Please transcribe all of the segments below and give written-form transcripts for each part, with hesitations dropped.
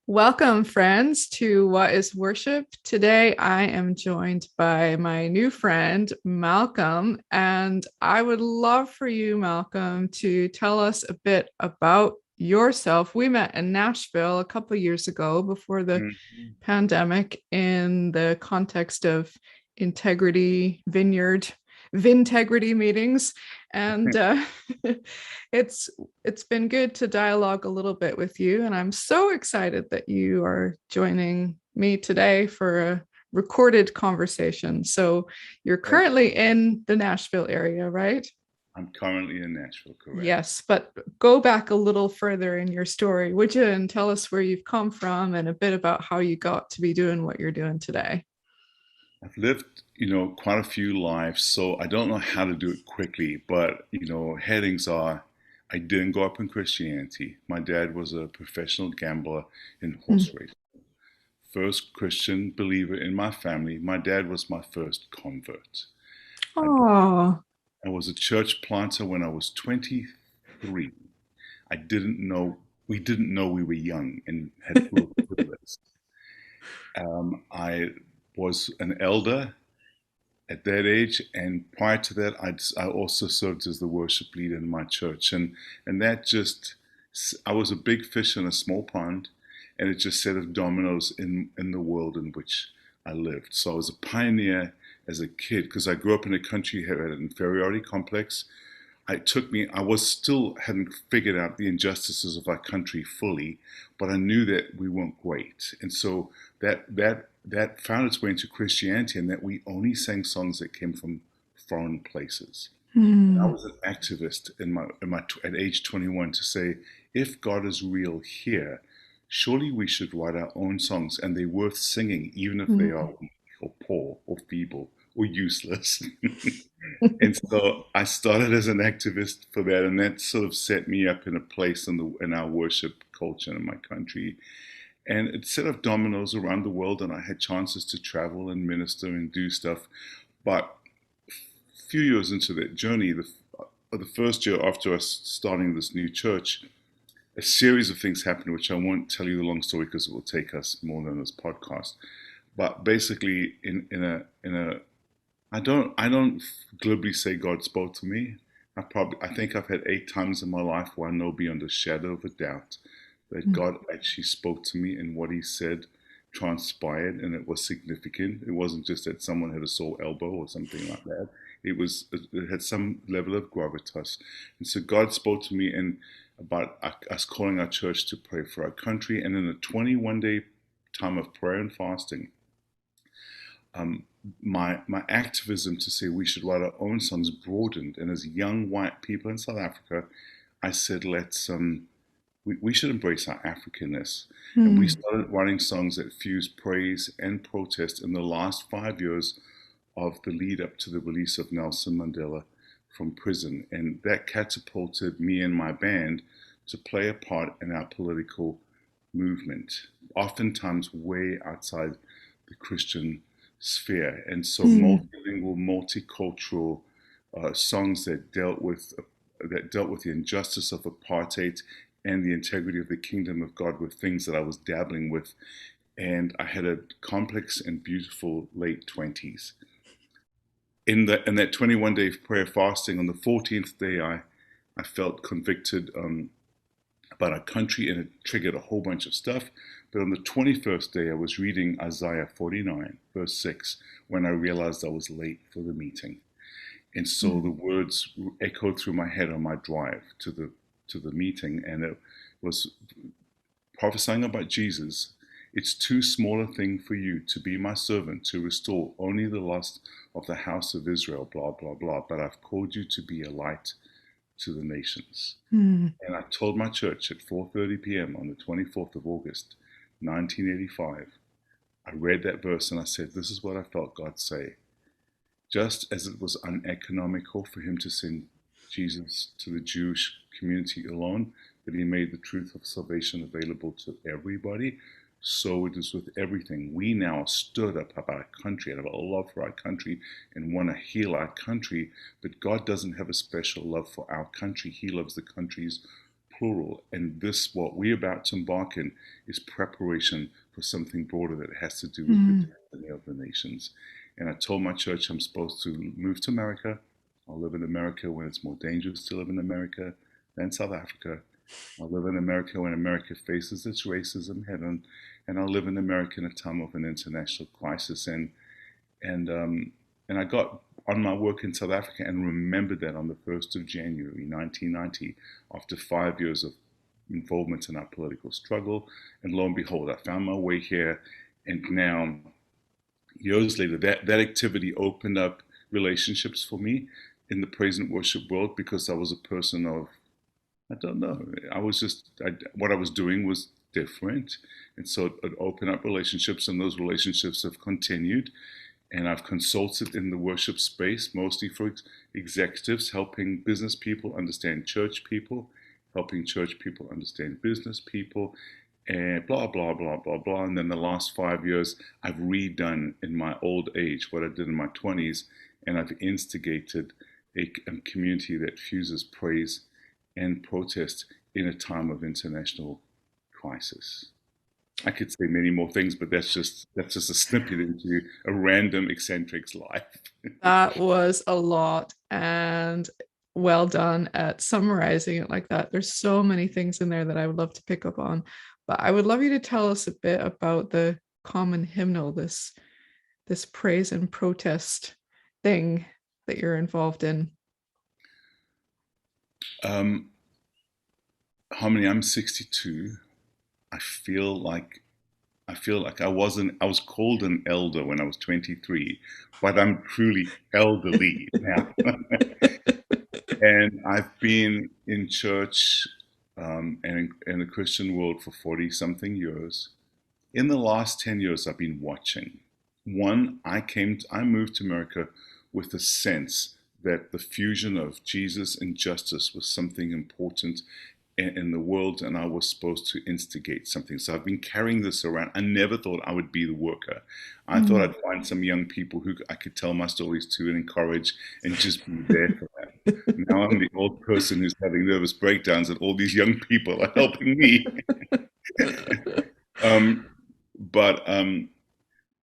Welcome, friends, to What is Worship? Today, I am joined by my new friend, Malcolm, and I would love for you, Malcolm, to tell us a bit about yourself. We met in Nashville a couple of years ago before the Mhm. pandemic in the context of integrity, vintegrity meetings. And it's it's been good to dialogue a little bit with you, and I'm so excited that you are joining me today for a recorded conversation. So you're Thank currently in the Nashville area, right? I'm currently in Nashville, correct? Yes, but go back a little further in your story, would you, and tell us where you've come from and a bit about how you got to be doing what you're doing today. I've lived, quite a few lives, so I don't know how to do it quickly, but, headings are I didn't grow up in Christianity. My dad was a professional gambler in Hmm. horse racing. First Christian believer in my family. My dad was my first convert. I, Oh, I was a church planter when I was 23. I didn't know, we didn't know we were young and had full privilege. I was an elder at that age, and prior to that, I also served as the worship leader in my church, and that just I was a big fish in a small pond, and it just set of dominoes in the world in which I lived. So I was a pioneer as a kid because I grew up in a country that had an inferiority complex. I was still hadn't figured out the injustices of our country fully, but I knew that we weren't great. And so that found its way into Christianity, and that we only sang songs that came from foreign places. I hmm. was an activist at age 21 to say, if God is real here, surely we should write our own songs, and they're worth singing, even if they are Hmm. weak or poor or feeble or useless. And so I started as an activist for that, and that sort of set me up in a place in our worship culture in my country. And it set up dominoes around the world, and I had chances to travel and minister and do stuff. But a few years into that journey, the first year after us starting this new church, a series of things happened, which I won't tell you the long story because it will take us more than this podcast. But basically, in a I don't glibly say God spoke to me. I think I've had 8 times in my life where I know beyond a shadow of a doubt that God actually spoke to me, and what He said transpired, and it was significant. It wasn't just that someone had a sore elbow or something like that. It had some level of gravitas, and so God spoke to me and about us calling our church to pray for our country, and in a 21-day time of prayer and fasting, um, my activism to say we should write our own songs broadened. And as young white people in South Africa, I said, we should embrace our Africanness. And we Hmm. started writing songs that fuse praise and protest in the last 5 years of the lead up to the release of Nelson Mandela from prison. And that catapulted me and my band to play a part in our political movement, oftentimes way outside the Christian sphere. And so Hmm. multilingual, multicultural songs that dealt with the injustice of apartheid and the integrity of the kingdom of God were things that I was dabbling with. And I had a complex and beautiful late 20s. In that 21-day prayer fasting, on the 14th day, I felt convicted about our country, and it triggered a whole bunch of stuff. But on the 21st day, I was reading Isaiah 49, verse 6, when I realized I was late for the meeting. And so the Hmm. words echoed through my head on my drive to the meeting, and it was prophesying about Jesus. It's too small a thing for you to be my servant, to restore only the lost of the house of Israel, blah, blah, blah. But I've called you to be a light to the nations. Hmm. And I told my church at 4:30 p.m. on the 24th of August, 1985, I read that verse and I said, this is what I felt God say. Just as it was uneconomical for him to send Jesus to the Jewish community alone, that he made the truth of salvation available to everybody, so it is with everything. We now stood up about our country and about a love for our country and want to heal our country, but God doesn't have a special love for our country. He loves the country's plural. And this, what we're about to embark in, is preparation for something broader that has to do with the Mm. destiny of the nations. And I told my church I'm supposed to move to America. I'll live in America when it's more dangerous to live in America than South Africa. I'll live in America when America faces its racism head on, and I'll live in America in a time of an international crisis. And and I got on my work in South Africa and remembered that on the 1st of January 1990, after 5 years of involvement in our political struggle. And lo and behold, I found my way here. And now, years later, that activity opened up relationships for me in the praise and worship world, because I was a person of, I don't know, I was just, what I was doing was different. And so it opened up relationships, and those relationships have continued. And I've consulted in the worship space, mostly for executives, helping business people understand church people, helping church people understand business people, and blah, blah, blah, blah, blah. And then the last 5 years, I've redone in my old age what I did in my 20s, and I've instigated a community that fuses praise and protest in a time of international crisis. I could say many more things, but that's just a snippet into a random eccentric's life. That was a lot, and well done at summarizing it like that. There's so many things in there that I would love to pick up on, but I would love you to tell us a bit about the common hymnal, this praise and protest thing that you're involved in. Um, Harmony, I'm 62. I feel like I was called an elder when I was 23, but I'm truly elderly now. And I've been in church and in the Christian world for 40 something years. In the last 10 years, I've been watching. One, I moved to America with a sense that the fusion of Jesus and justice was something important in the world, and I was supposed to instigate something. So I've been carrying this around. I never thought I would be the worker. I thought I'd find some young people who I could tell my stories to and encourage and just be there for them. Now I'm the old person who's having nervous breakdowns, and all these young people are helping me. um, but um,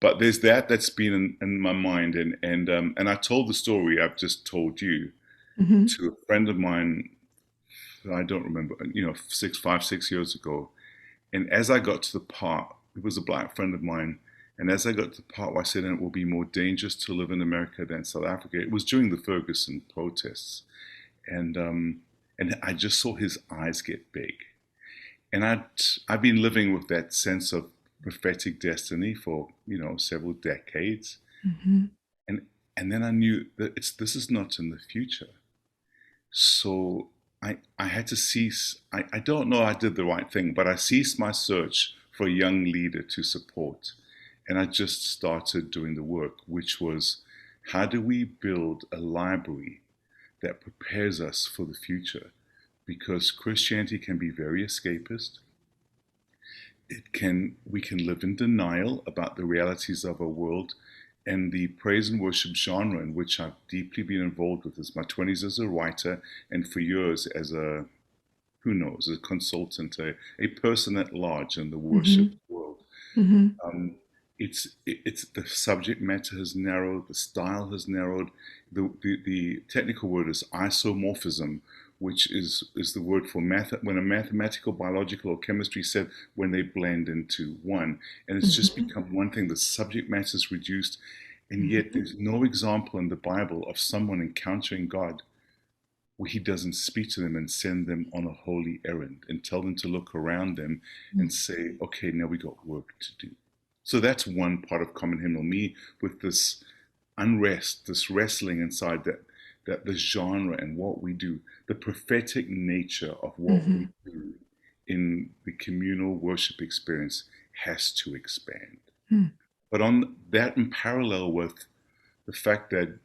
but there's that's been in my mind, and I told the story I've just told you Mhm. to a friend of mine. I don't remember, 6 years ago. And as I got to the part, it was a black friend of mine, and as I got to the part where I said, and it will be more dangerous to live in America than South Africa, it was during the Ferguson protests. And I just saw his eyes get big. And I've been living with that sense of prophetic destiny for, several decades. Mhm. And and then I knew that this is not in the future. So I had to cease. I don't know I did the right thing, but I ceased my search for a young leader to support. And I just started doing the work, which was, how do we build a library that prepares us for the future? Because Christianity can be very escapist. We can live in denial about the realities of our world. And the praise and worship genre, in which I've deeply been involved with, is my 20s as a writer, and for years as a, who knows, a consultant, a person at large in the worship Mhm. world. Mhm. Um, it's the subject matter has narrowed, the style has narrowed. The technical word is isomorphism, which is the word for when a mathematical, biological, or chemistry set, when they blend into one, and it's just Mhm. become one thing. The subject matter is reduced, and yet Mhm. there's no example in the Bible of someone encountering God where He doesn't speak to them and send them on a holy errand and tell them to look around them and say, "Okay, now we got work to do." So that's one part of Common Hymnal. Me with this unrest, this wrestling inside that the genre and what we do, the prophetic nature of what we Mhm. do in the communal worship experience has to expand. Mhm. But on that, in parallel with the fact that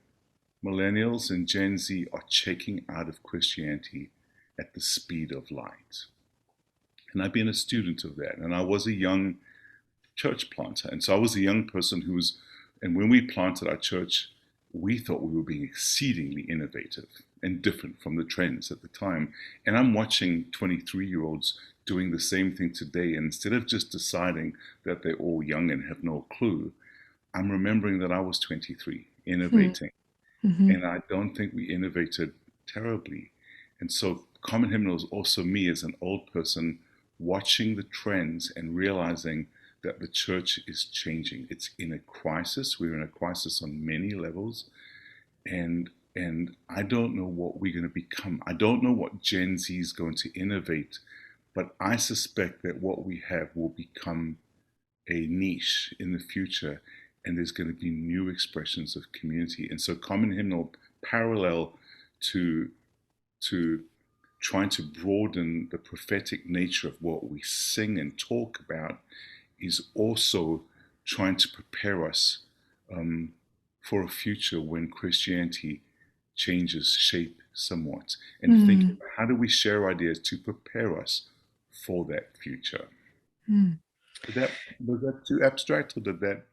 millennials and Gen Z are checking out of Christianity at the speed of light. And I've been a student of that. And I was a young church planter. And so I was a young person and when we planted our church, we thought we were being exceedingly innovative. and different from the trends at the time. And I'm watching 23-year-olds doing the same thing today. And instead of just deciding that they're all young and have no clue, I'm remembering that I was 23, innovating. Mm-hmm. And I don't think we innovated terribly. And so Common Hymnal is also me as an old person watching the trends and realizing that the church is changing. It's in a crisis. We're in a crisis on many levels. And I don't know what we're going to become. I don't know what Gen Z is going to innovate, but I suspect that what we have will become a niche in the future, and there's going to be new expressions of community. And so Common Hymnal, parallel to to trying to broaden the prophetic nature of what we sing and talk about, is also trying to prepare us um, for a future when Christianity changes shape somewhat, and thinking Mm-hmm. about how do we share ideas to prepare us for that future. Was that too abstract, or did that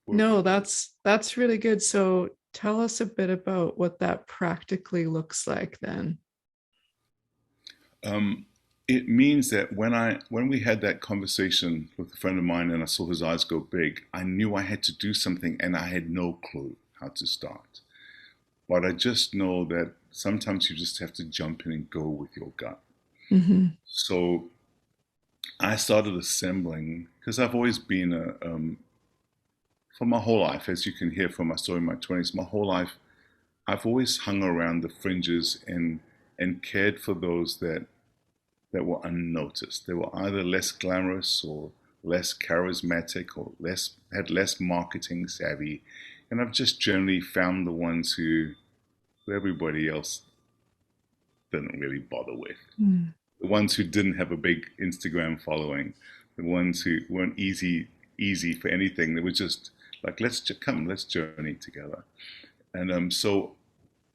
work? No, that's really good. So tell us a bit about what that practically looks like then. Um, it means that when we had that conversation with a friend of mine and I saw his eyes go big, I knew I had to do something and I had no clue how to start. But I just know that sometimes you just have to jump in and go with your gut. Mm-hmm. So I started assembling because I've always been for my whole life, as you can hear from my story in my 20s, my whole life, I've always hung around the fringes and cared for those that were unnoticed. They were either less glamorous or less charismatic or less marketing savvy. And I've just generally found the ones who everybody else didn't really bother with. Mm. The ones who didn't have a big Instagram following, the ones who weren't easy for anything. They were just like, let's journey together. And so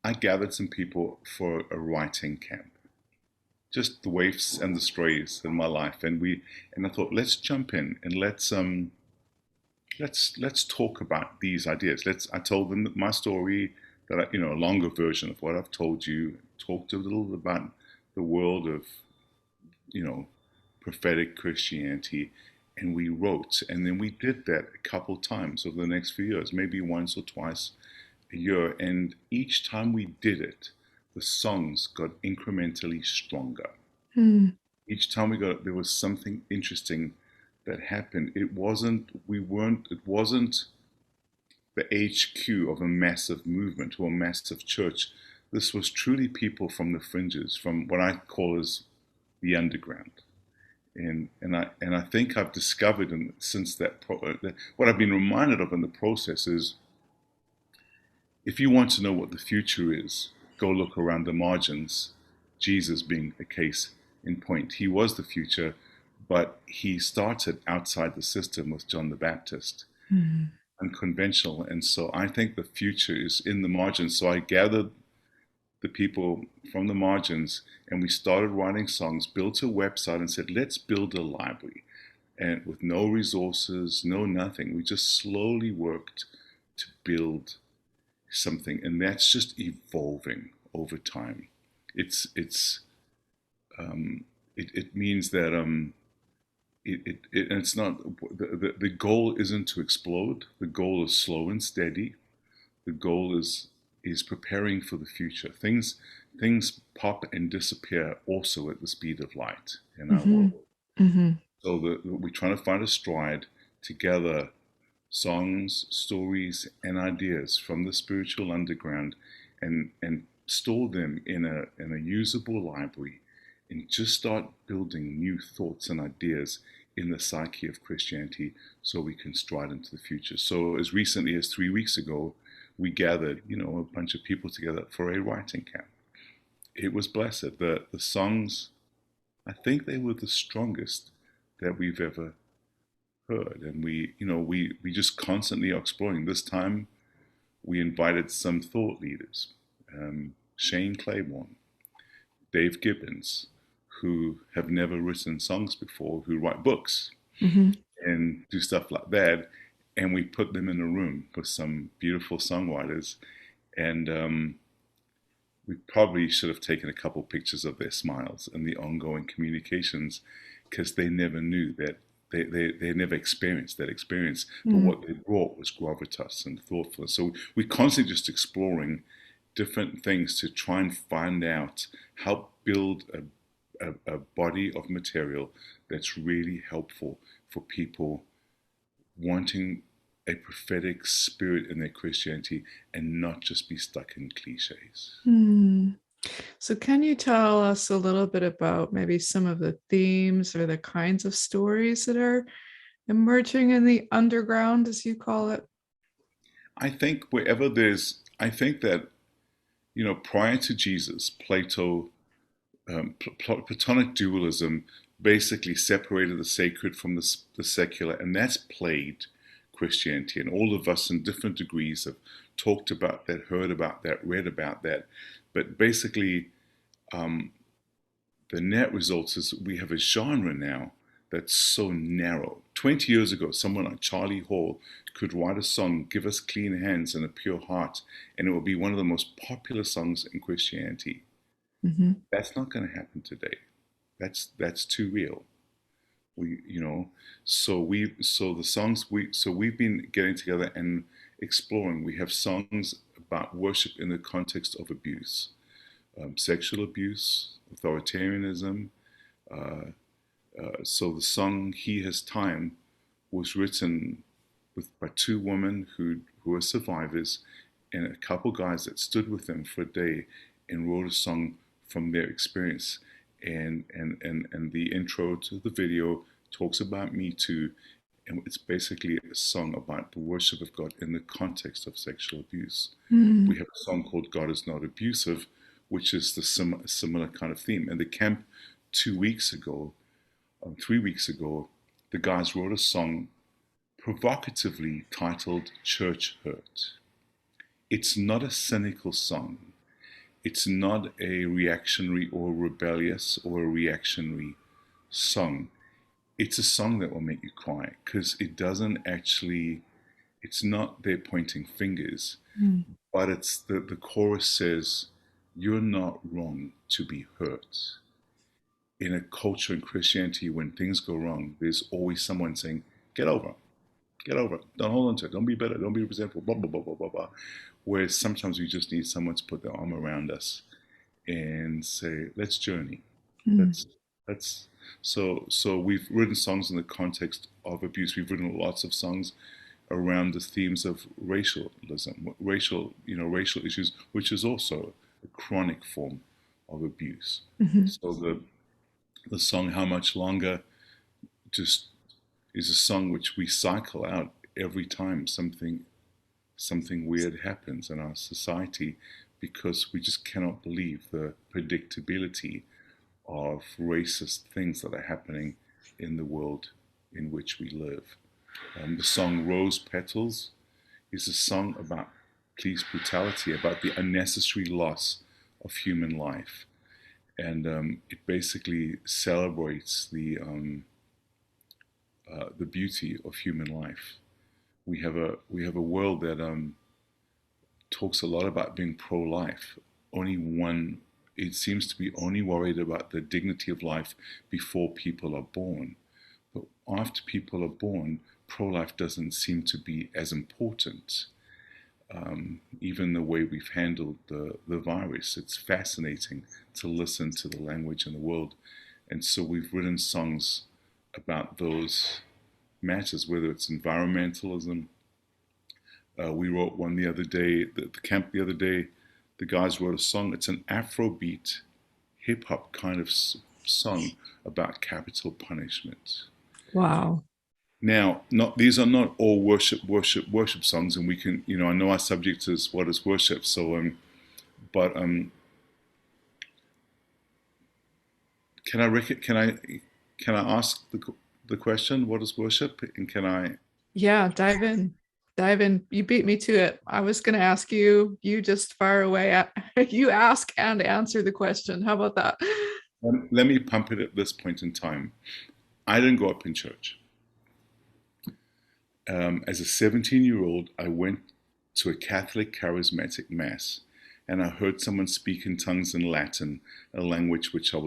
I gathered some people for a writing camp, just the waifs and the strays in my life, and I thought, let's jump in and let's talk about these ideas. I told them my story, that a longer version of what I've told you, talked a little about the world of you know prophetic Christianity, and we wrote, and then we did that a couple times over the next few years, maybe once or twice a year, and each time we did it, the songs got incrementally stronger. Mm. Each time we got it, there was something interesting that happened. It wasn't the HQ of a massive movement or a massive church. This was truly people from the fringes, from what I call as the underground. And I think I've discovered, and since what I've been reminded of in the process is, if you want to know what the future is, go look around the margins. Jesus being a case in point. He was the future, but he started outside the system with John the Baptist, Mm. unconventional. And so I think the future is in the margins. So I gathered the people from the margins and we started writing songs, built a website, and said, let's build a library. And with no resources, no nothing, we just slowly worked to build something, and that's just evolving over time. It's um, it, it means that it's not the goal isn't to explode. The goal is slow and steady. The goal is preparing for the future. Things pop and disappear also at the speed of light in our Mm-hmm. world. Mm-hmm. So we're trying to find a stride together, songs, stories, and ideas from the spiritual underground, and store them in a usable library, and just start building new thoughts and ideas in the psyche of Christianity so we can stride into the future. So as recently as 3 weeks ago, we gathered, a bunch of people together for a writing camp. It was blessed. The songs, I think they were the strongest that we've ever heard, and we just constantly are exploring. This time we invited some thought leaders, Shane Claiborne, Dave Gibbons, who have never written songs before, who write books Mm-hmm. and do stuff like that, and we put them in a room with some beautiful songwriters, and we probably should have taken a couple pictures of their smiles and the ongoing communications, because they never knew that they never experienced that experience. But Mm. what they brought was gravitas and thoughtfulness. So we're constantly just exploring different things to try and find out, help build a body of material that's really helpful for people wanting a prophetic spirit in their Christianity and not just be stuck in cliches. Hmm. So, can you tell us a little bit about maybe some of the themes or the kinds of stories that are emerging in the underground, as you call it? I think I think that, prior to Jesus, Plato, Platonic dualism basically separated the sacred from the secular, and that's plagued Christianity. And all of us, in different degrees, have talked about that, heard about that, read about that. But basically, um, the net result is we have a genre now that's so narrow. 20 years ago, someone like Charlie Hall could write a song, Give Us Clean Hands and a Pure Heart, and it would be one of the most popular songs in Christianity. Mm-hmm. That's not going to happen today. That's too real. We, so the songs we've been getting together and exploring. We have songs about worship in the context of abuse, sexual abuse, authoritarianism. Uh, so the song "He Has Time" was written by two women who are survivors, and a couple guys that stood with them for a day and wrote a song from their experience. And the intro to the video talks about Me Too, and it's basically a song about the worship of God in the context of sexual abuse. We Mm. have a song called God Is Not Abusive, which is the similar kind of theme. And the camp 2 weeks ago, 3 weeks ago, the guys wrote a song provocatively titled Church Hurt. It's not a cynical song. It's not a reactionary or rebellious or a reactionary song. It's a song that will make you cry because it doesn't actually, it's not there pointing fingers, Mm. but it's the chorus says, You're not wrong to be hurt. In a culture in Christianity, when things go wrong, there's always someone saying, Get over it. Get over it. Don't hold on to it. Don't be bitter. Don't be resentful. Blah, blah, blah, blah, blah, blah. Whereas sometimes we just need someone to put their arm around us and say, let's journey. Mm. Let's so we've written songs in the context of abuse. We've written lots of songs around the themes of racialism, racial issues, which is also a chronic form of abuse. Mhm. So the song How Much Longer just is a song which we cycle out every time something weird happens in our society, because we just cannot believe the predictability of racist things that are happening in the world in which we live. The song Rose Petals is a song about police brutality, about the unnecessary loss of human life. And it basically celebrates the beauty of human life. We have a world that talks a lot about being pro-life. Only one, it seems to be only worried about the dignity of life before people are born. But after people are born, pro-life doesn't seem to be as important. Even the way we've handled the virus, it's fascinating to listen to the language in the world. And so we've written songs about those matters, whether it's environmentalism. We wrote one the other day, the camp the other day, the guys wrote a song. It's an Afrobeat, hip hop kind of song about capital punishment. Wow. Now, not these are not all worship songs, and we can, I know our subject is what is worship. So, but can I can I ask the question, what is worship, and can I? Yeah, dive in. Dive in. You beat me to it. I was going to ask you, you just fire away at you ask and answer the question. How about that? Let me pump it at this point in time. I didn't grow up in church. As a 17-year-old, I went to a Catholic charismatic mass, and I heard someone speak in tongues in Latin, a language which I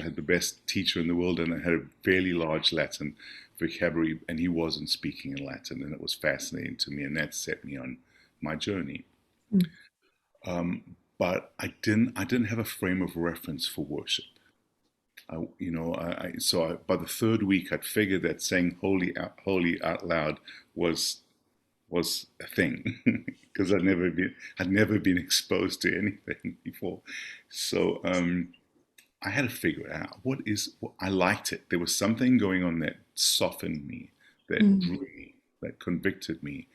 had the best teacher in the world, and I had a fairly large Latin vocabulary, and he wasn't speaking in Latin, and it was fascinating to me, and that set me on my journey. Mm. But I didn't have a frame of reference for worship. By the third week, I'd figured that saying holy out loud was a thing because I'd never been exposed to anything before. So I had to figure it out. I liked it. There was something going on that softened me, that drew me, that convicted me.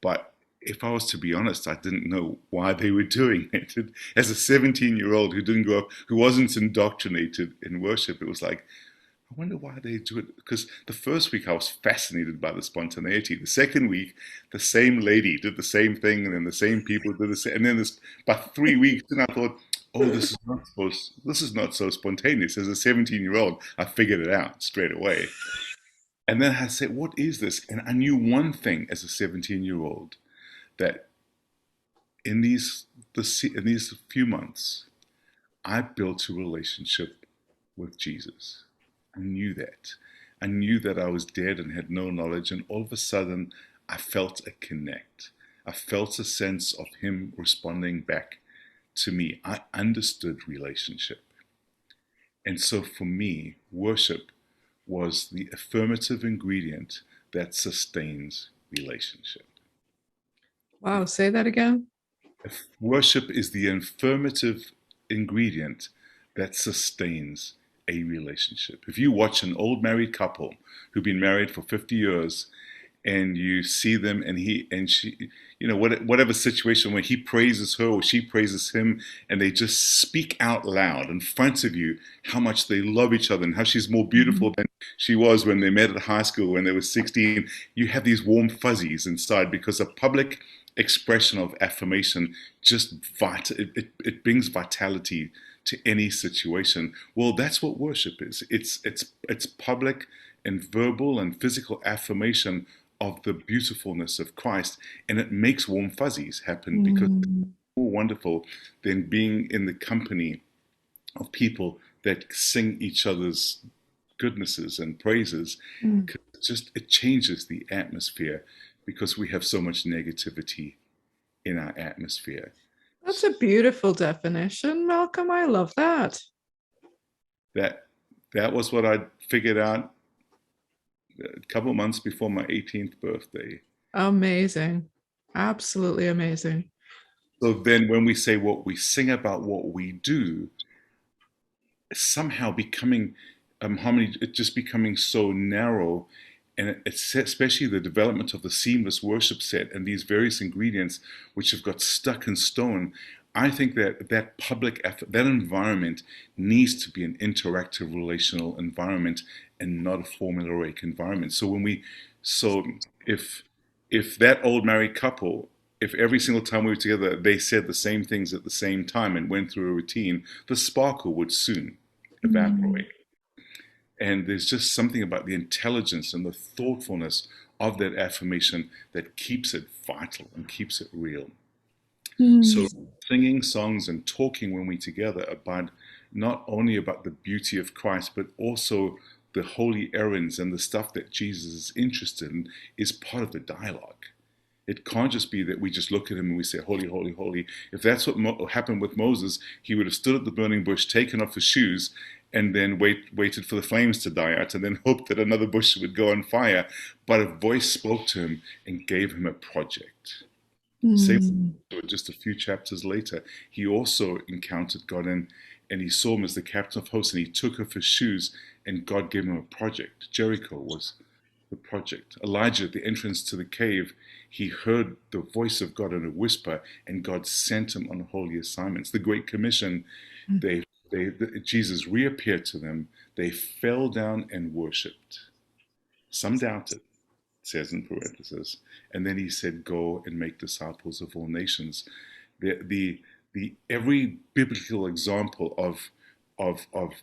But if I was to be honest, I didn't know why they were doing it. As a 17-year-old who didn't grow up, who wasn't indoctrinated in worship, it was like, I wonder why they do it. Because the first week I was fascinated by the spontaneity. The second week, the same lady did the same thing, and then the same people did the same. And then by 3 weeks, then I thought, oh, this is not so spontaneous. As a 17-year-old, I figured it out straight away. And then I said, what is this? And I knew one thing as a 17-year-old, that in these few months, I built a relationship with Jesus. I knew that. I knew that I was dead and had no knowledge, and all of a sudden, I felt a connect. I felt a sense of him responding back to me. I understood relationship. And so for me, worship was the affirmative ingredient that sustains relationship. Wow, say that again. Worship is the affirmative ingredient that sustains a relationship. If you watch an old married couple who've been married for 50 years and you see them and he and she, whatever situation where he praises her or she praises him, and they just speak out loud in front of you how much they love each other and how she's more beautiful than she was when they met at high school when they were 16, you have these warm fuzzies inside because a public expression of affirmation just it brings vitality to any situation. Well, that's what worship is. It's public and verbal and physical affirmation of the beautifulness of Christ, and it makes warm fuzzies happen because it's more wonderful than being in the company of people that sing each other's goodnesses and praises. It changes the atmosphere because we have so much negativity in our atmosphere. That's a beautiful definition, Malcolm. I love that. That was what I figured out a couple of months before my 18th birthday. Amazing. Absolutely amazing. So then when we say what we sing about what we do, somehow becoming harmony, it just becoming so narrow. And it's especially the development of the seamless worship set and these various ingredients which have got stuck in stone. I think that public effort, that environment needs to be an interactive relational environment and not a formulaic environment. So if that old married couple, if every single time we were together, they said the same things at the same time and went through a routine, the sparkle would soon evaporate. And there's just something about the intelligence and the thoughtfulness of that affirmation that keeps it vital and keeps it real. So singing songs and talking when we're together about not only about the beauty of Christ, but also the holy errands and the stuff that Jesus is interested in is part of the dialogue. It can't just be that we just look at him and we say, holy, holy, holy. If that's what happened with Moses, he would have stood at the burning bush, taken off his shoes, and then waited for the flames to die out, and then hoped that another bush would go on fire. But a voice spoke to him and gave him a project. Same, just a few chapters later, he also encountered God, and he saw him as the captain of hosts, and he took off his shoes, and God gave him a project. Jericho was the project. Elijah, at the entrance to the cave, he heard the voice of God in a whisper, and God sent him on holy assignments. The Great Commission, Jesus reappeared to them. They fell down and worshipped. Some doubted, says in parenthesis, and then he said, "Go and make disciples of all nations." The every biblical example of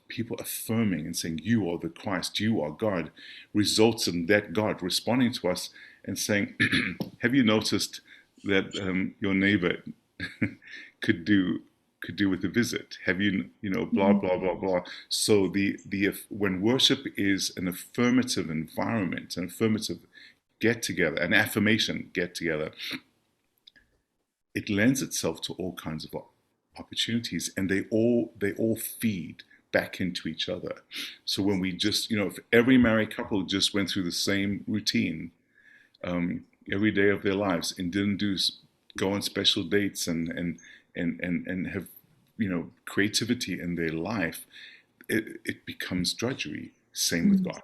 people affirming and saying, "You are the Christ, you are God," results in that God responding to us and saying, "Have you noticed that your neighbor could do could do with a visit. Have you, blah Mm, blah blah blah. So the when worship is an affirmative environment, an affirmative get together, an affirmation get together, it lends itself to all kinds of opportunities, and they all feed back into each other. So when we just, if every married couple just went through the same routine every day of their lives and didn't go on special dates and have creativity in their life, it becomes drudgery. Same with mm, God.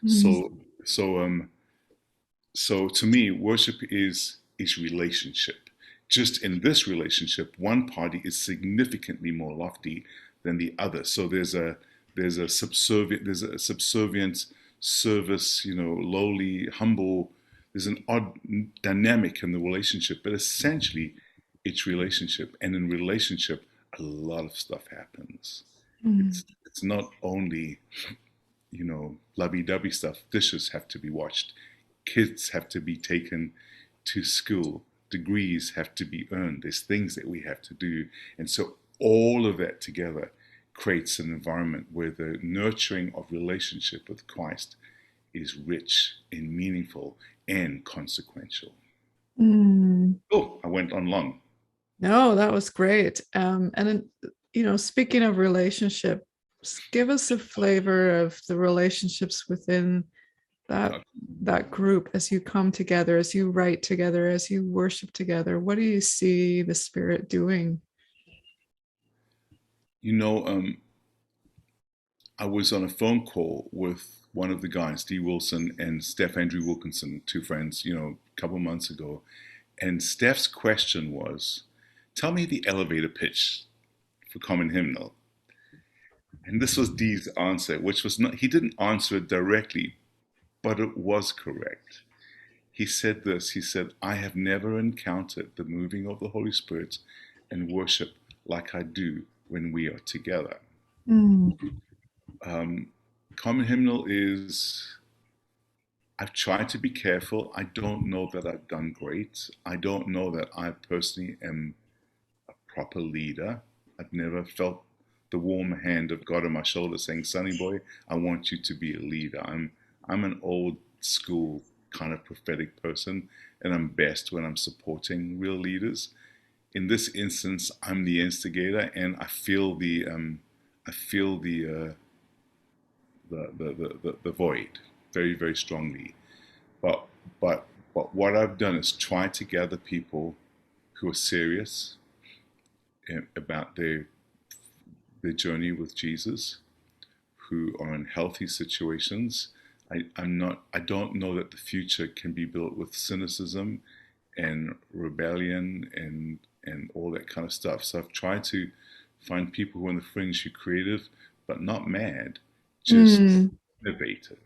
mm, So so so to me, worship is relationship. Just in this relationship, one party is significantly more lofty than the other. So there's a subservient service, lowly, humble. There's an odd dynamic in the relationship, but essentially, it's relationship. And in relationship, a lot of stuff happens. mm, It's not only lovey-dovey stuff. Dishes have to be washed. Kids have to be taken to school. Degrees have to be earned. There's things that we have to do. And so all of that together creates an environment where the nurturing of relationship with Christ is rich and meaningful and consequential. mm. Oh, I went on long. No, that was great. And then, speaking of relationships, give us a flavor of the relationships within that Uh, that group as you come together, as you write together, as you worship together. What do you see the Spirit doing? you know, um, I was on a phone call with one of the guys, Steve Wilson and Steph Andrew Wilkinson, two friends, a couple months ago. And Steph's question was, tell me the elevator pitch for common hymnal. And this was Dee's answer, which was not, he didn't answer it directly, but it was correct. He said this, he said, I have never encountered the moving of the Holy Spirit and worship like I do when we are together. Mm, Um, common hymnal is, I've tried to be careful. I don't know that I've done great. I don't know that I personally am a proper leader. I've never felt the warm hand of God on my shoulder saying, Sonny boy, I want you to be a leader. I'm an old school kind of prophetic person, and I'm best when I'm supporting real leaders. In this instance, I'm the instigator, and I feel the void very, very strongly. But but but what I've done is try to gather people who are serious about their journey with Jesus, who are in healthy situations. I don't know that the future can be built with cynicism and rebellion and all that kind of stuff. So I've tried to find people who are on the fringe, who are creative but not mad, just mm, innovative.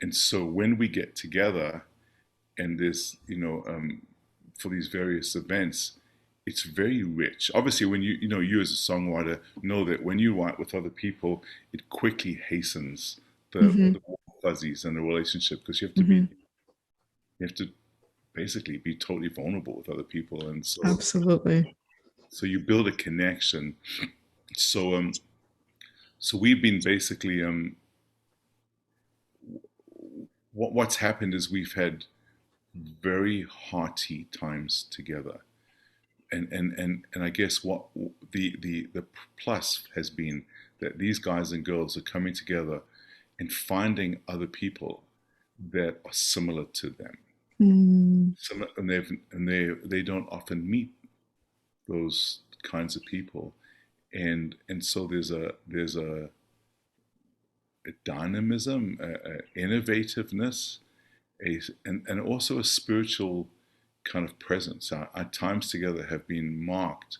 And so when we get together and this, for these various events, it's very rich. Obviously, when you as a songwriter know that when you write with other people, it quickly hastens mhm, the fuzzies and the relationship, because mhm. you have to basically be totally vulnerable with other people, and Absolutely. so you build a connection. So so we've been basically what's happened is we've had very hearty times together. And I guess what the plus has been that these guys and girls are coming together and finding other people that are similar to them. Mm, And they don't often meet those kinds of people, and so there's a dynamism, a innovativeness, and also a spiritual kind of presence. Our times together have been marked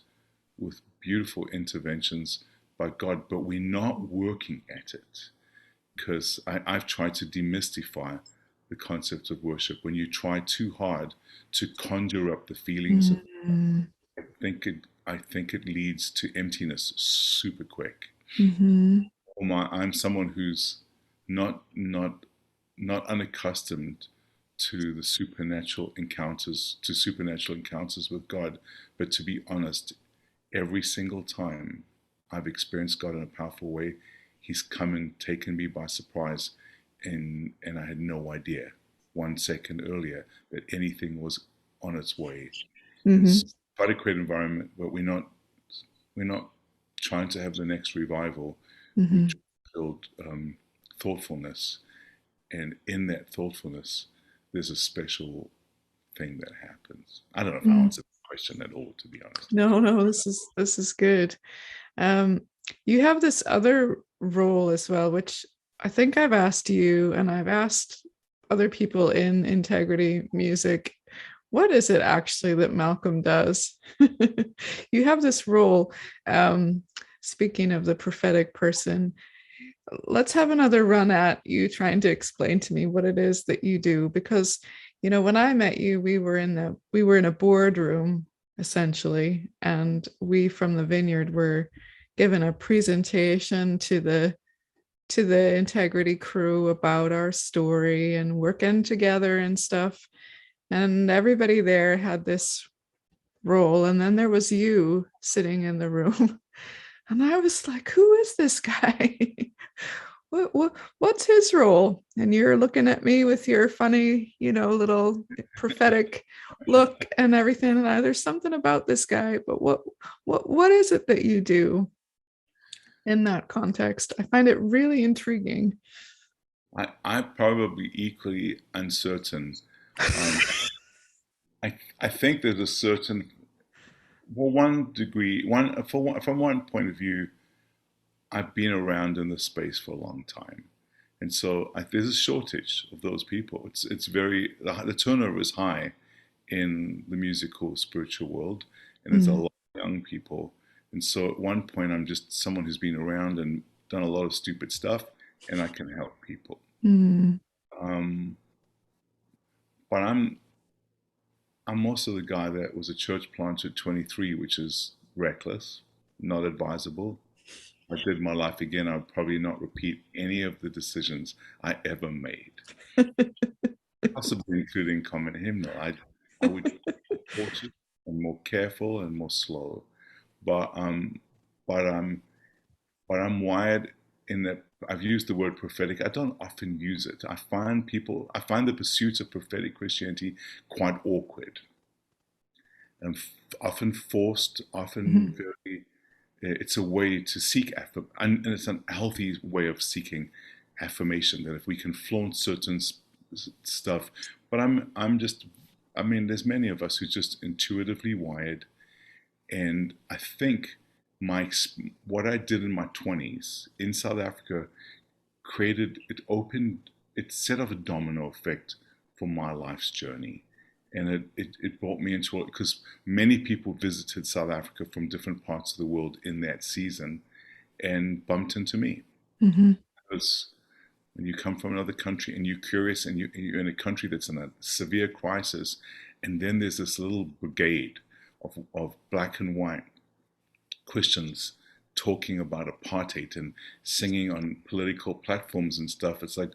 with beautiful interventions by God, but we're not working at it, because I've tried to demystify the concept of worship. When you try too hard to conjure up the feelings of, mm, I think it leads to emptiness super quick. mhm, I'm someone who's not not not unaccustomed to the supernatural encounters with God. But to be honest, every single time I've experienced God in a powerful way, He's come and taken me by surprise, and I had no idea 1 second earlier that anything was on its way. And Hmm. so, try to create an environment, but we're not trying to have the next revival. We Hmm. try to build thoughtfulness, and in that thoughtfulness, there's a special thing that happens. I don't know if I answered the question at all, to be honest. No, no, this is good. Um, you have this other role as well, which I think I've asked you and I've asked other people in integrity music. What is it actually that Malcolm does? You have this role. Um, Speaking of the prophetic person, let's have another run at you trying to explain to me what it is that you do, because when I met you, we were in a boardroom essentially, and we from the Vineyard were given a presentation to the integrity crew about our story and working together and stuff, and everybody there had this role, and then there was you sitting in the room. And I was like, who is this guy? What's his role? And you're looking at me with your funny, little prophetic look and everything. And there's something about this guy, but what is it that you do in that context? I find it really intriguing. I'm probably equally uncertain. Um, I think there's a certain, well, one degree, from one point of view, I've been around in this space for a long time, and so there's a shortage of those people. It's very the turnover is high in the musical spiritual world, and there's a Mm, lot of young people. And so at one point, I'm just someone who's been around and done a lot of stupid stuff, and I can help people. mm, Um, but I'm also the guy that was a church planter at 23, which is reckless, not advisable. If I did my life again, I'd probably not repeat any of the decisions I ever made, possibly including common hymnal. I would be cautious and more careful and more slow. But but I'm but I'm wired in that I've used the word prophetic. I don't often use it. I find the pursuit of prophetic Christianity quite awkward and often forced, often mhm, very. It's a way to seek and it's a healthy way of seeking affirmation. That if we can flaunt certain stuff, but I'm just. I mean, there's many of us who just intuitively wired, and I think my what I did in my 20s in South Africa it set off a domino effect for my life's journey. And it brought me into it because many people visited South Africa from different parts of the world in that season and bumped into me. mhm, Because when you come from another country and you're curious and you're in a country that's in a severe crisis, and then there's this little brigade of black and white Christians talking about apartheid and singing on political platforms and stuff. It's like,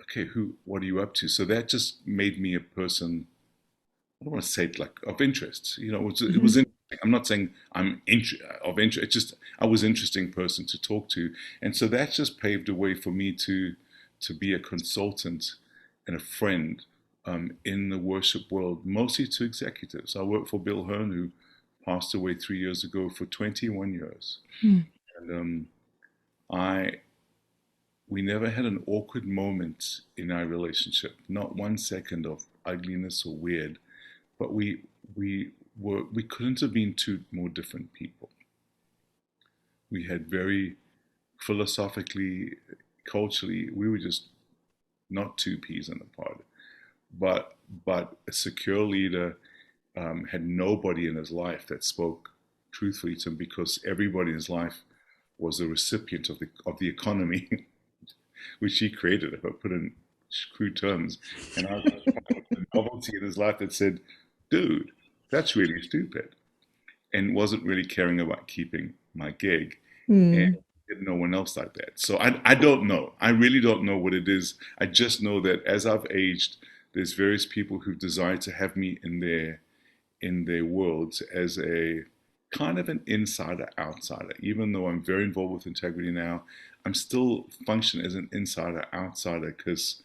okay, what are you up to? So that just made me a person. I don't want to say it like of interest. It was mhm, interesting. I'm not saying of interest. It's just I was an interesting person to talk to, and so that just paved the way for me to be a consultant and a friend in the worship world, mostly to executives. I worked for Bill Hearn, who passed away 3 years ago, for 21 years, mm, and I we never had an awkward moment in our relationship, not 1 second of ugliness or weird, but we couldn't have been two more different people. We had very philosophically, culturally, we were just not two peas in a pod. But a secure leader had nobody in his life that spoke truthfully to him because everybody in his life was a recipient of the economy which he created, if I put in crude terms. And I was part of the novelty in his life that said, dude, that's really stupid. And wasn't really caring about keeping my gig. And mm, didn't know one else like that. So I don't know. I really don't know what it is. I just know that as I've aged, there's various people who've desired to have me in their worlds as a kind of an insider outsider. Even though I'm very involved with integrity now, I'm still function as an insider outsider because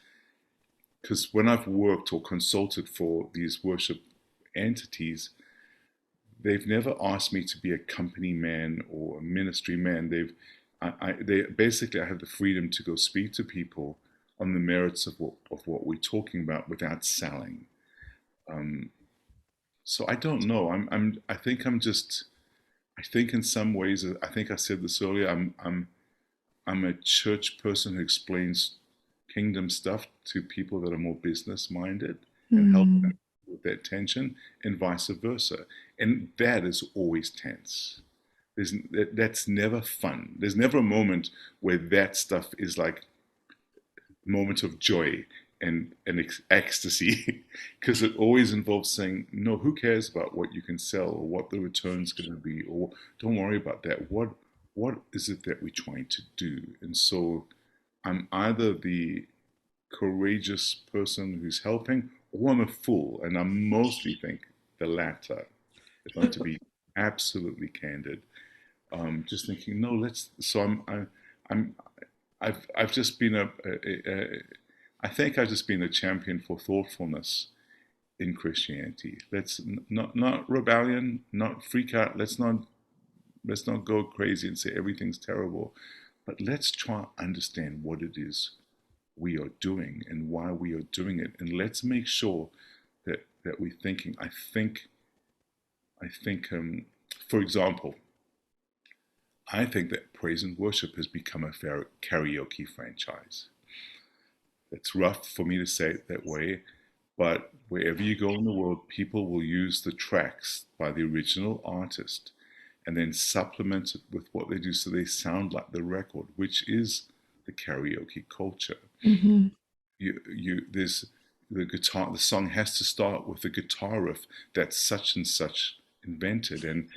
when I've worked or consulted for these worship entities, they've never asked me to be a company man or a ministry man. They basically, I have the freedom to go speak to people on the merits of what we're talking about without selling. Um, so I don't know. I think I'm just. I think in some ways, I think I said this earlier. I'm a church person who explains kingdom stuff to people that are more business minded and help Mm. them with that tension, and vice versa. And that is always tense. That's never fun. There's never a moment where that stuff is like a moment of joy and ecstasy, because it always involves saying, no, who cares about what you can sell or what the return's going to be, or don't worry about that. What is it that we're trying to do? And so I'm either the courageous person who's helping, or I'm a fool, and I mostly think the latter. If I'm to be absolutely candid, just thinking, no, let's. So I'm, I've just been I think I've just been a champion for thoughtfulness in Christianity. Let's not rebellion, not freak out. Let's not go crazy and say everything's terrible, but let's try to understand what it is we are doing and why we are doing it, and let's make sure that we're thinking. I think, for example, I think that praise and worship has become a karaoke franchise. It's rough for me to say it that way, but wherever you go in the world, people will use the tracks by the original artist and then supplement it with what they do so they sound like the record, which is the karaoke culture. Mhm. There's the guitar. The song has to start with a guitar riff that such and such invented, and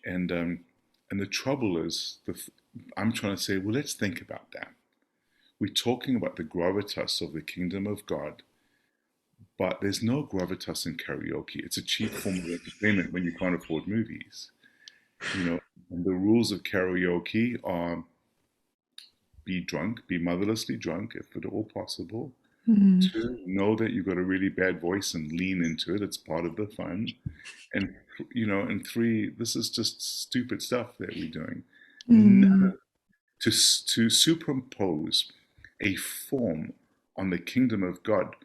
and the trouble is, I'm trying to say, well, let's think about that. We're talking about the gravitas of the kingdom of God, but there's no gravitas in karaoke. It's a cheap form of entertainment when you can't afford movies, you know. And the rules of karaoke are: be drunk, be motherlessly drunk if at all possible. Mm. Two, know that you've got a really bad voice and lean into it. It's part of the fun. And and three, this is just stupid stuff that we're doing. Mm. To superimpose a form on the kingdom of God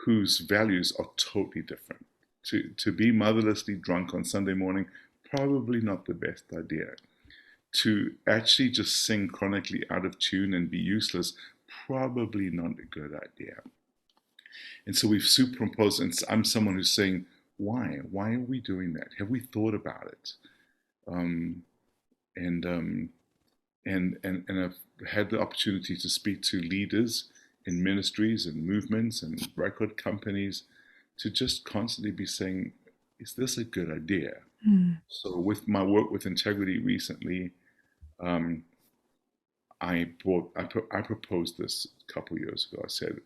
whose values are totally different. To be motherlessly drunk on Sunday morning, probably not the best idea. To actually just sing chronically out of tune and be useless, probably not a good idea. And so we've superimposed, and I'm someone who's saying, why? Why are we doing that? Have we thought about it? Um, and and I've had the opportunity to speak to leaders in ministries and movements and record companies to just constantly be saying, is this a good idea? Mm. So with my work with integrity recently, um, I proposed this a couple of years ago. I said,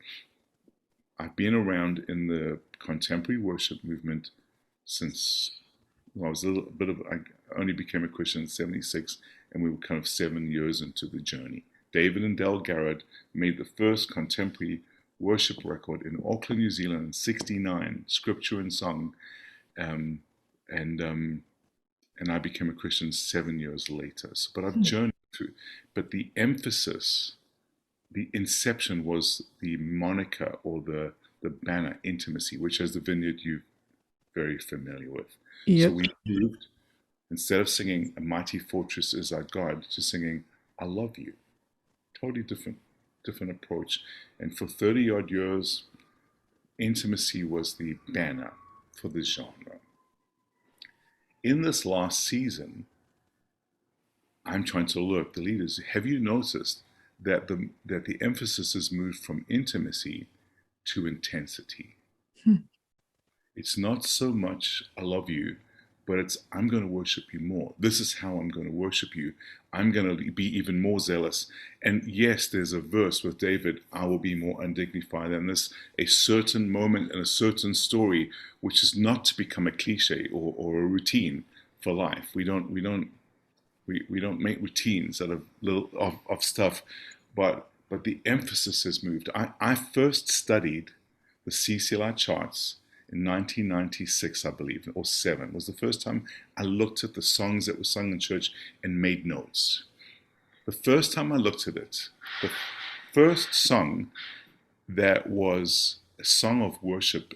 I've been around in the contemporary worship movement since, well, I was a little bit of, I only became a Christian in '76, and we were kind of 7 years into the journey. David and Del Garrett made the first contemporary worship record in Auckland, New Zealand in '69, scripture and song. Um, and and I became a Christian 7 years later. So, but I've journeyed through. But the emphasis, the inception was the moniker or the banner intimacy, which as the Vineyard you're very familiar with. So Yep. we moved, instead of singing "A Mighty Fortress Is Our God" to singing "I Love You." Totally different approach. And for 30 odd years, intimacy was the banner for this genre. In this last season, I'm trying to alert the leaders. Have you noticed that the emphasis has moved from intimacy to intensity? Mm. It's not so much "I love you," but it's, I'm going to worship you more. This is how I'm going to worship you. I'm going to be even more zealous. And yes, there's a verse with David, I will be more undignified. And there's a certain moment and a certain story, which is not to become a cliche or a routine for life. We don't make routines out of of stuff, but the emphasis has moved. I first studied the CCLI charts in 1996, I believe, or 7, was the first time I looked at the songs that were sung in church and made notes. The first time I looked at it, the first song that was a song of worship,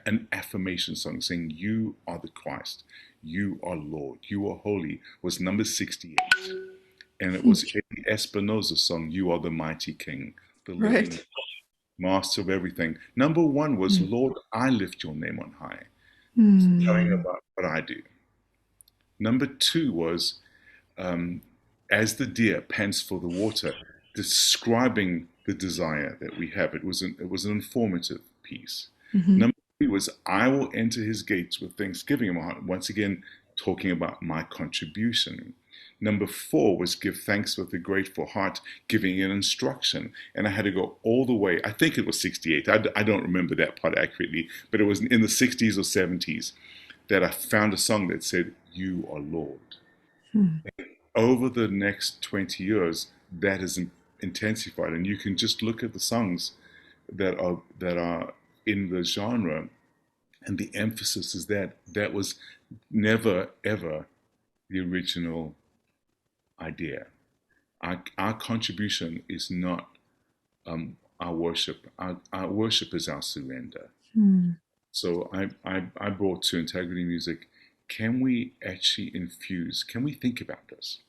an affirmation song saying, "You are the Christ, you are Lord, you are holy," was number 68. And it was Eddie Espinosa's song, "You Are the Mighty King, the living Right. master of everything." Number 1 was, Mm. "Lord, I lift your name on high," telling Mm. about what I do. Number 2 was, um, "As the deer pants for the water," describing the desire that we have. It was an informative piece. Mhm. Number 3 was, "I will enter his gates with thanksgiving in my heart." Once again, talking about my contribution. Number 4 was, "Give thanks with a grateful heart," giving an instruction. And I had to go all the way. I think it was 68. I don't remember that part accurately, but it was in the 60s or 70s that I found a song that said, "You are Lord." Mm. Over the next 20 years, that has intensified, and you can just look at the songs that are in the genre, and the emphasis is that was never ever the original idea. Our contribution is not our worship. Our worship is our surrender. Mm. So I brought to Integrity Music, can we actually infuse, can we think about this?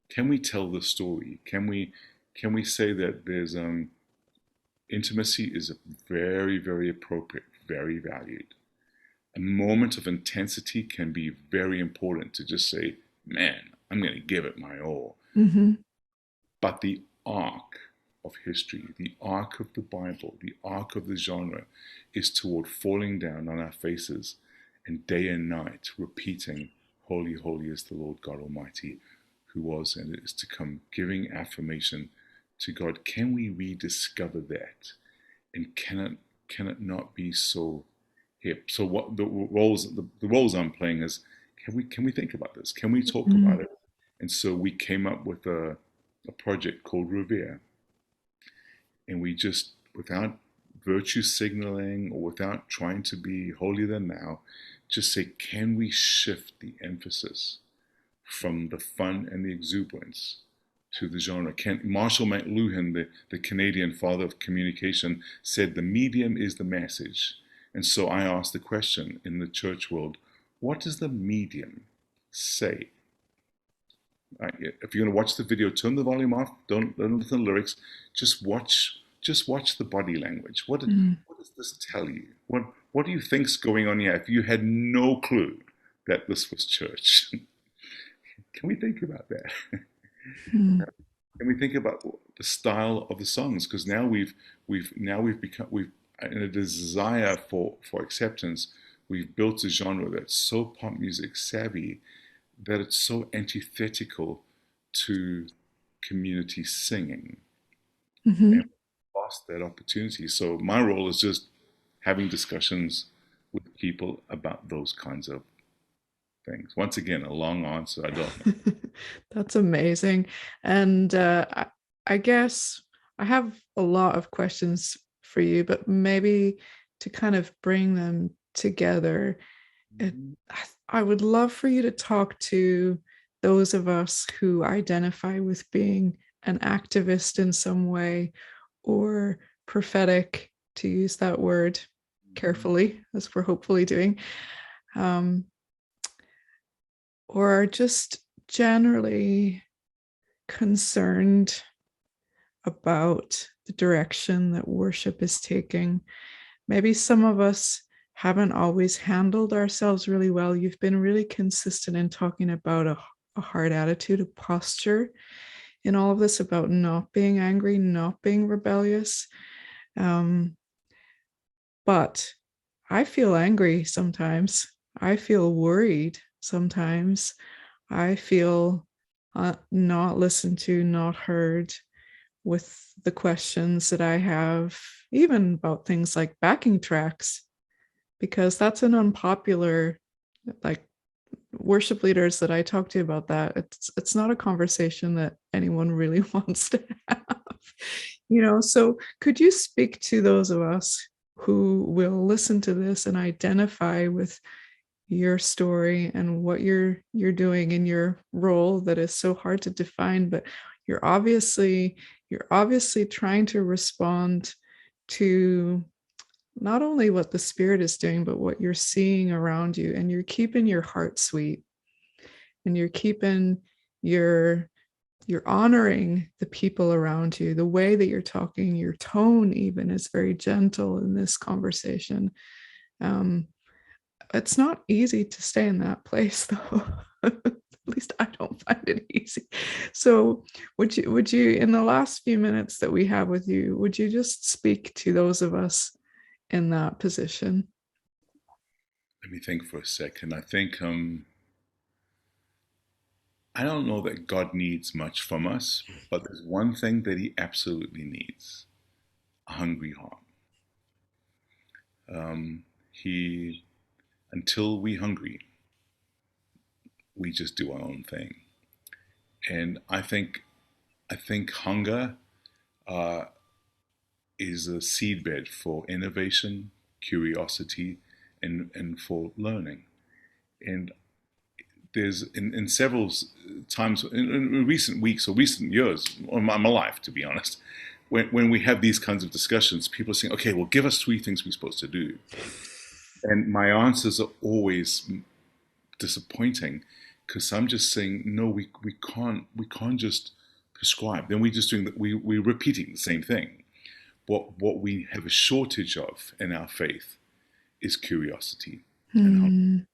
Can we tell the story? Can we say that there's intimacy is very, very appropriate, very valued. A moment of intensity can be very important to just say, man, I'm going to give it my all. Mhm. But the arc of history, the arc of the Bible, the arc of the genre is toward falling down on our faces and day and night repeating, "Holy, holy is the Lord God Almighty, who was and is to come," giving affirmation to God. Can we rediscover that? And can it not be so hip? So what the roles I'm playing is, can we think about this? Can we talk about Mm. it? And so we came up with a project called Revere, and we just, without virtue signaling or without trying to be holier than thou, just say, can we shift the emphasis from the fun and the exuberance to the genre? Marshall McLuhan, the Canadian father of communication, said the medium is the message. And so I asked the question in the church world, what does the medium say? If you're going to watch the video, turn the volume off. Don't listen to the lyrics. Just watch the body language. Mm. What does this tell you? What do you think's going on here? If you had no clue that this was church, can we think about that? Mm. Can we think about the style of the songs? Because now we've become, we've, in a desire for acceptance, we've built a genre that's so pop music savvy that it's so antithetical to community singing, and Mhm. we lost that opportunity. So my role is just having discussions with people about those kinds of things. Once again, a long answer. I don't know. That's amazing. And I guess I have a lot of questions for you, but maybe to kind of bring them together, it, Mhm. I would love for you to talk to those of us who identify with being an activist in some way or prophetic, to use that word carefully, as we're hopefully doing. Um, or just generally concerned about the direction that worship is taking. Maybe some of us haven't always handled ourselves really well. You've been really consistent in talking about a hard attitude, a posture in all of this, about not being angry, not being rebellious. Um, but I feel angry sometimes. I feel worried sometimes. I feel not listened to, not heard with the questions that I have, even about things like backing tracks, because that's an unpopular, like, worship leaders that I talk to about that. It's not a conversation that anyone really wants to have. So could you speak to those of us who will listen to this and identify with your story and what you're doing in your role that is so hard to define, but you're obviously trying to respond to not only what the spirit is doing, but what you're seeing around you, and you're keeping your heart sweet, and your you're honoring the people around you. The way that you're talking, your tone even is very gentle in this conversation. um, it's not easy to stay in that place, though. At least I don't find it easy. So would you in the last few minutes that we have with you, would you just speak to those of us in that position? Let me think for a second. I think I don't know that God needs much from us, but there's one thing that He absolutely needs: a hungry heart. He, until we hungry, we just do our own thing. And I think hunger uh, is a seedbed for innovation, curiosity, and for learning. And there's in several times in recent weeks or recent years, or my life, to be honest, when we have these kinds of discussions, people are saying, okay, well, give us three things we're supposed to do. And my answers are always disappointing because I'm just saying, no, we can't just prescribe. Then we're just doing that. We're repeating the same thing. What we have a shortage of in our faith is curiosity and hunger.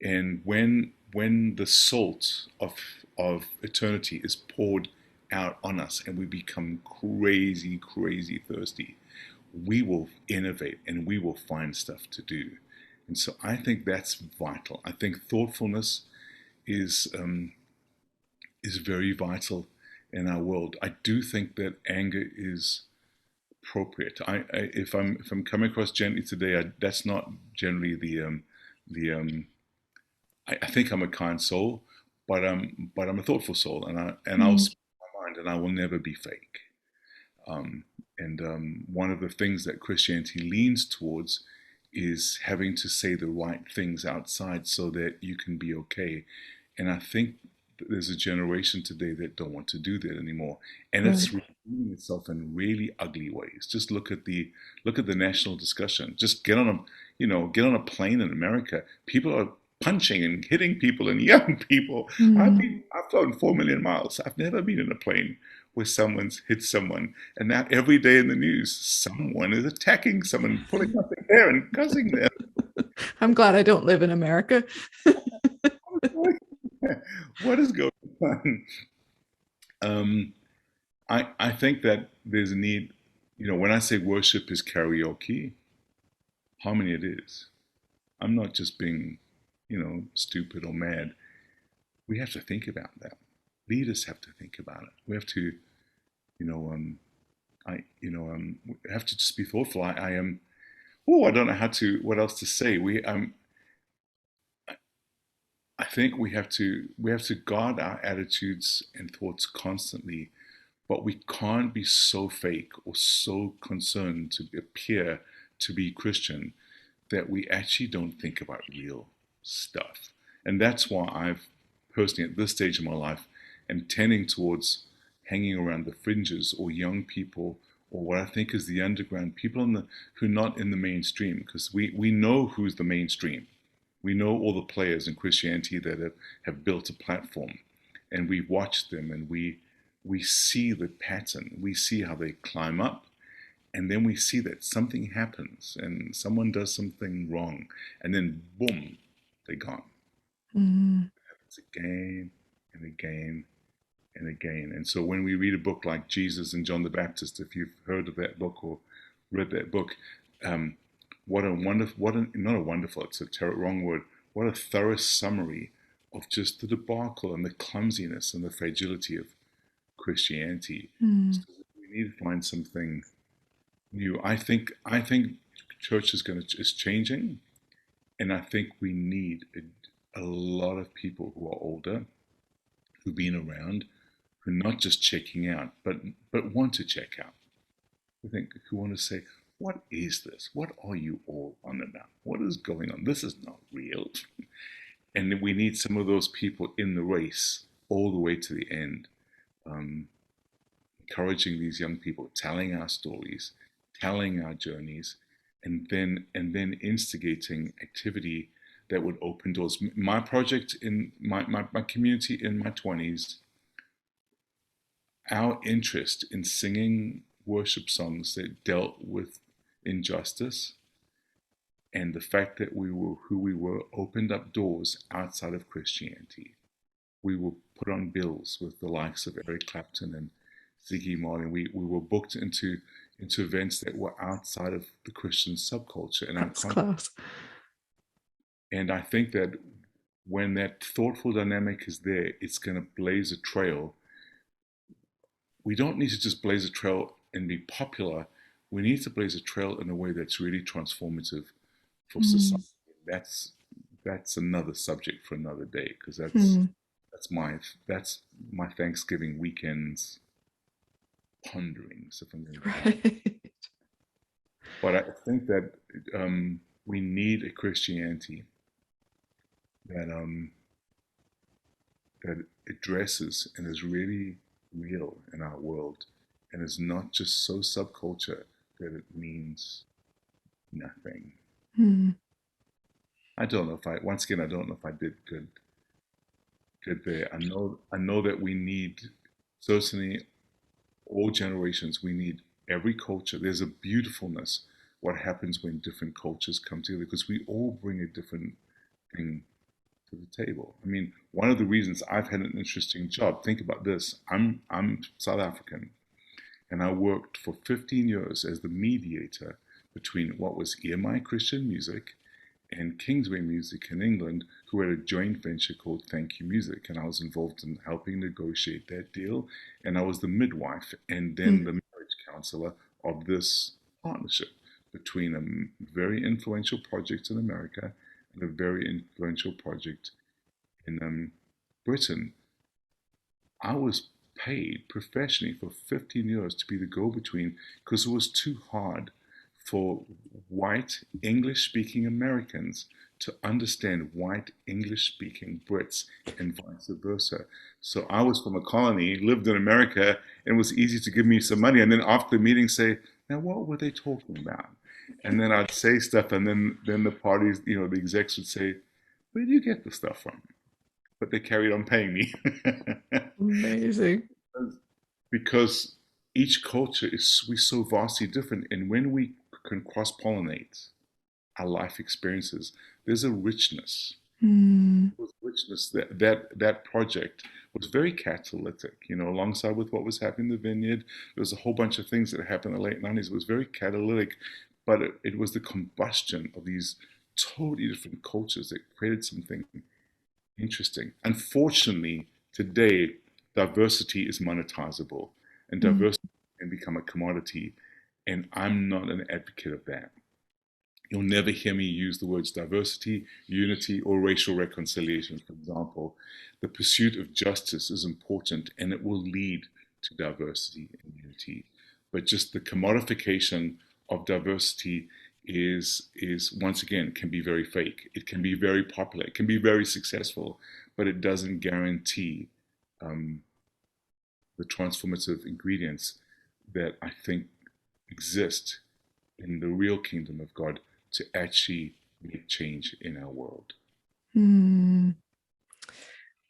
Hmm. And when the salt of eternity is poured out on us and we become crazy, crazy thirsty, we will innovate and we will find stuff to do. And so I think that's vital. I think thoughtfulness is is very vital in our world. I do think that anger is appropriate. If I'm coming across gently today, that's not generally the I think I'm a kind soul, but I'm a thoughtful soul, and I'll Hmm. speak my mind, and I will never be fake. And one of the things that Christianity leans towards is having to say the right things outside so that you can be okay. And I think there's a generation today that don't want to do that anymore, and Right. it's revealing itself in really ugly ways. Just look at the national discussion. Just get on a plane in America. People are punching and hitting people and young people. Hmm. I've flown 4 million miles. I've never been in a plane where someone's hit someone. And now every day in the news, someone is attacking someone, pulling up their hair and cussing them. I'm glad I don't live in America. What is going on? Um, I think that there's a need, when I say worship is karaoke, how many it is. I'm not just being, stupid or mad. We have to think about that. Leaders have to think about it. We have to, you know, we have to just be thoughtful. I am. Oh, I don't know what else to say. I think we have to guard our attitudes and thoughts constantly, but we can't be so fake or so concerned to appear to be Christian that we actually don't think about real stuff. And that's why I've personally, at this stage of my life, am tending towards hanging around the fringes or young people or what I think is the underground people who are not in the mainstream, because we know who's the mainstream. We know all the players in Christianity that have built a platform, and we watch them and we see the pattern. We see how they climb up, and then we see that something happens and someone does something wrong, and then boom, they're gone. Hmm. It's again and again and again. And so when we read a book like Jesus and John the Baptist, if you've heard of that book or read that book, um, what a wonderful, not a wonderful, it's a wrong word, what a thorough summary of just the debacle and the clumsiness and the fragility of Christianity. Mm. So we need to find something new. I think church is changing, and I think we need a lot of people who are older, who've been around, who are not just checking out, but want to check out. I think who want to say, what is this? What are you all on about? What is going on? This is not real. And we need some of those people in the race all the way to the end, um, encouraging these young people, telling our stories, telling our journeys, and then instigating activity that would open doors. My project in my community in my 20s, our interest in singing worship songs that dealt with injustice and the fact that we were who we were opened up doors outside of Christianity. We were put on bills with the likes of Eric Clapton and Ziggy Marley. We were booked into events that were outside of the Christian subculture. That's class. And I think that when that thoughtful dynamic is there, it's going to blaze a trail. We don't need to just blaze a trail and be popular. We need to blaze a trail in a way that's really transformative for society. That's another subject for another day, because that's my Thanksgiving weekend's ponderings, if I'm going to be honest. Right. But I think that we need a Christianity that that addresses and is really real in our world, and is not just so subculture that it means nothing. I don't know if once again, I don't know if I did good there. I know that we need, certainly all generations, we need every culture. There's a beautifulness what happens when different cultures come together, because we all bring a different thing to the table. I mean, one of the reasons I've had an interesting job, think about this. I'm South African, and I worked for 15 years as the mediator between what was EMI Christian Music and Kingsway Music in England, who had a joint venture called Thank You Music, and I was involved in helping negotiate that deal, and I was the midwife and then the marriage counselor of this partnership between a very influential project in America and a very influential project in Britain. I was paid professionally for 15 years to be the go-between, because it was too hard for white English-speaking Americans to understand white English-speaking Brits and vice versa. So I was from a colony, lived in America, and it was easy to give me some money, and then after the meeting say, now what were they talking about? And then I'd say stuff, and then the parties, the execs would say, where do you get the stuff from? But they carried on paying me. Amazing. Because each culture is so vastly different, and when we can cross-pollinate our life experiences, there's a richness. Richness that project was very catalytic, alongside with what was happening in the Vineyard. There was a whole bunch of things that happened in the late 90s. It was very catalytic, but it was the combustion of these totally different cultures that created something interesting. Unfortunately, today, diversity is monetizable, and diversity can become a commodity, and I'm not an advocate of that. You'll never hear me use the words diversity, unity, or racial reconciliation, for example. The pursuit of justice is important, and it will lead to diversity and unity. But just the commodification of diversity is once again, can be very fake. It can be very popular. It can be very successful, but it doesn't guarantee the transformative ingredients that I think exist in the real kingdom of God to actually make change in our world.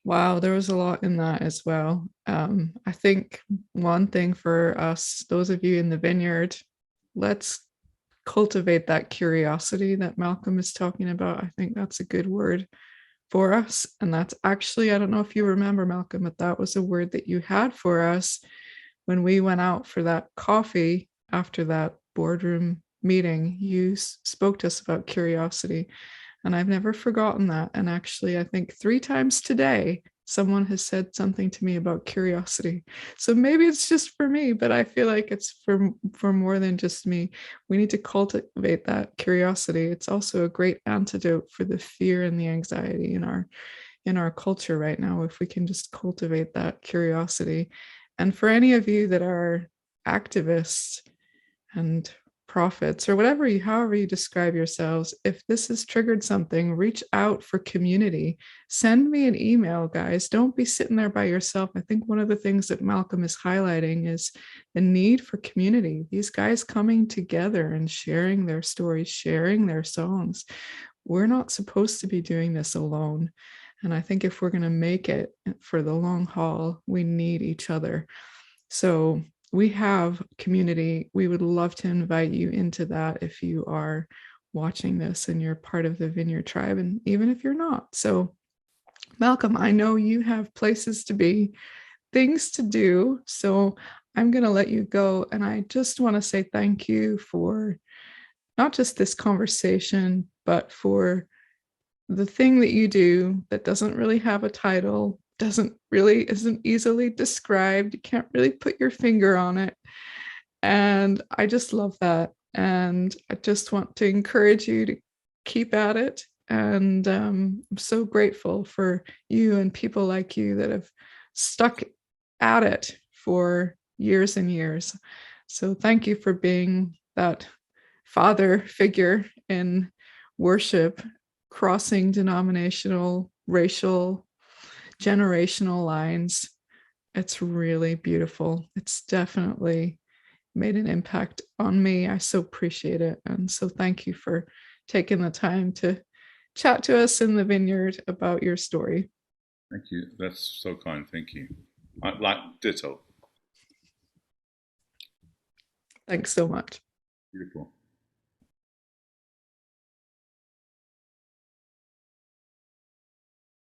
Wow, there was a lot in that as well. I think one thing for us, those of you in the Vineyard, let's cultivate that curiosity that Malcolm is talking about. I think that's a good word for us. And that's actually, I don't know if you remember, Malcolm, but that was a word that you had for us when we went out for that coffee after that boardroom meeting, you spoke to us about curiosity. And I've never forgotten that. And actually, I think 3 times today, someone has said something to me about curiosity. So maybe it's just for me, but I feel like it's for more than just me. We need to cultivate that curiosity. It's also a great antidote for the fear and the anxiety in our culture right now, if we can just cultivate that curiosity. And for any of you that are activists and prophets or whatever you, however you describe yourselves, if this has triggered something, reach out for community. Send me an email, guys. Don't be sitting there by yourself. I think one of the things that Malcolm is highlighting is the need for community. These guys coming together and sharing their stories, sharing their songs. We're not supposed to be doing this alone. And I think if we're going to make it for the long haul, we need each other. So we have community. We would love to invite you into that if you are watching this and you're part of the Vineyard tribe, and even if you're not. So, Malcolm, I know you have places to be, things to do. So I'm going to let you go. And I just want to say thank you for not just this conversation, but for the thing that you do that doesn't really have a title, isn't easily described. You can't really put your finger on it. And I just love that. And I just want to encourage you to keep at it. And I'm so grateful for you and people like you that have stuck at it for years and years. So thank you for being that father figure in worship, crossing denominational, racial, generational lines. It's really beautiful. It's definitely made an impact on me. I so appreciate it. And so thank you for taking the time to chat to us in the Vineyard about your story. Thank you. That's so kind. Thank you. I like ditto. Thanks so much. Beautiful.